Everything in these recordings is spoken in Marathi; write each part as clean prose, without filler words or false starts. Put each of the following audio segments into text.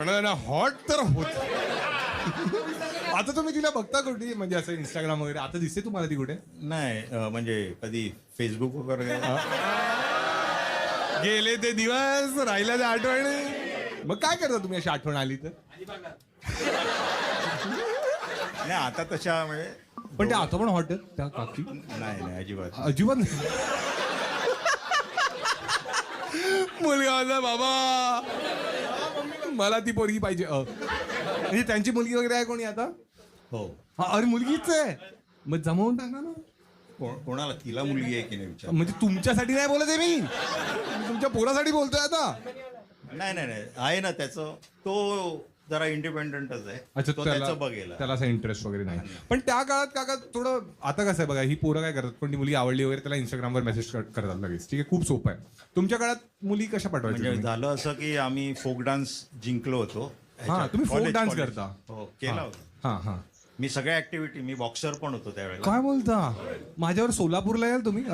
पण ना हॉट तर होत. आता तुम्ही तिला बघता कुठे म्हणजे असं इंस्टाग्राम वगैरे आता दिसते तुम्हाला ती कुठे? नाही म्हणजे कधी फेसबुक वगैरे गेले ते दिवस राहिल्या त्या आठवणी. मग काय करता तुम्ही अशी आठवण आली तर? नाही आता तशा म्हणजे पण ते आता पण हॉट आहेत त्या काकी? नाही अजिबात अजिबात नाही. मुलगा होता बाबा मला ती पोरगी पाहिजे. म्हणजे त्यांची मुलगी वगैरे आहे कोणी आता? हो. हा, अरे मुलगीच आहे मग जमवून टाका ना. कोणाला तिला मुलगी आहे की नाही विचार. म्हणजे तुमच्यासाठी नाही बोलत आहे मी तुमच्या पोरासाठी बोलतोय आता. नाही आहे ना त्याचं तो जरा इंडिपेंडंटच आहे. अच्छा तो त्याचं बघेल. त्याला असा इंटरेस्ट वगैरे नाही. पण त्या काळात काका थोडं आता कसं आहे बघा ही पोरं काय करतात पण ती मुलगी आवडली वगैरे त्याला इंस्टाग्रामवर मेसेज करतात लगेच. ठीक आहे खूप सोपं आहे. तुमच्या काळात मुली कशा पाठवायच्या म्हणजे तुम्ही? झालं असं की आम्ही फोक डान्स जिंकलो होतो. हा ह्याच्यात, तुम्ही फोक college- डान्स college. करता? हो केला होता. हा हा मी सगळ्या ऍक्टिव्हिटी मी बॉक्सर पण होतो त्यावेळेला. काय बोलता? माझ्यावर सोलापूरला याल तुम्ही?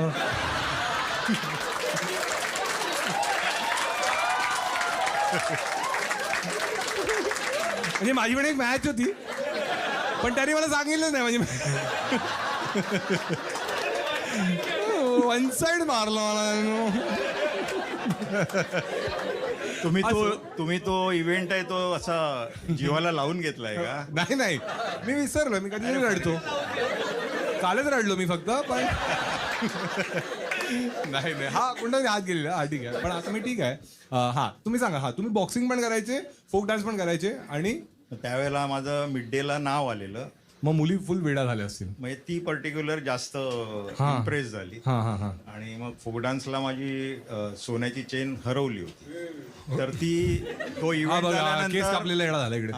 म्हणजे माझी पण एक मॅच होती पण त्यांनी मला सांगितलं नाही म्हणजे वन साइड मारला मला. तुम्ही तो इव्हेंट आहे तो असा जीवाला लावून घेतलाय का? नाही मी विसरलो. मी कधी रडतो. कालच रडलो मी फक्त पण नाही हा कुठं हात गेलेला. हा ठीक आहे पण आता मी ठीक आहे. हा तुम्ही सांगा. हा तुम्ही बॉक्सिंग पण करायचे फोक डान्स पण करायचे आणि त्यावेळेला माझं मिड डे ला नाव आलेलं. मग मुली फुल वेडा झाल्या असतील. म्हणजे ती पर्टिक्युलर जास्त इम्प्रेस झाली. हा आणि मग फोक डान्सला माझी सोन्याची चेन हरवली होती तर ती तो इव्हेंट केस झाल्यानंतर कापलेला येडा झाला इकडे.